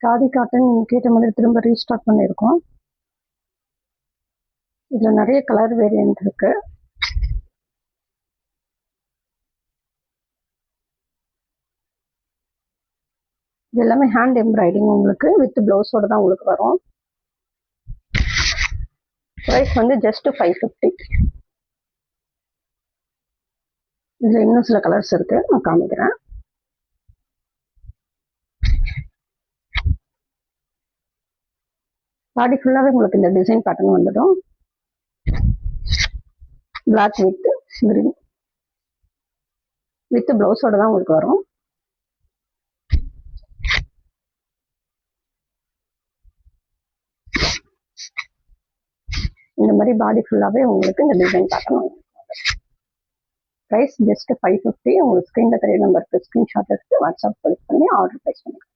Khadi cotton நீங்கள் கேட்ட மாதிரி திரும்ப ரீஸ்டாக் பண்ணியிருக்கோம். இதில் நிறைய கலர் வேரியன்ட் இருக்கு. இது எல்லாமே ஹேண்ட் எம்ப்ராய்டிங் உங்களுக்கு வித் பிளவுஸோட தான் உங்களுக்கு வரும். ப்ரைஸ் வந்து ஜஸ்ட் 550. இதில் இன்னும் சில கலர்ஸ் இருக்கு, நான் காமிக்கிறேன். பாடி ஃபுல்லாகவே உங்களுக்கு இந்த டிசைன் பேட்டர்ன் வந்துடும். பிளாக் வித் கிரீன் வித் பிளவுஸோட தான் உங்களுக்கு வரும். இந்த மாதிரி பாடி ஃபுல்லாகவே உங்களுக்கு இந்த டிசைன் பேட்டர்ன் வரும். Price just 550. உங்களுக்கு ஸ்க்ரீனில் தெரிய நம்பருக்கு ஸ்க்ரீன்ஷாட் எடுத்து வாட்ஸ்அப் கிளிக் பண்ணி ஆர்டர் ப்ளேஸ் பண்ணுங்க.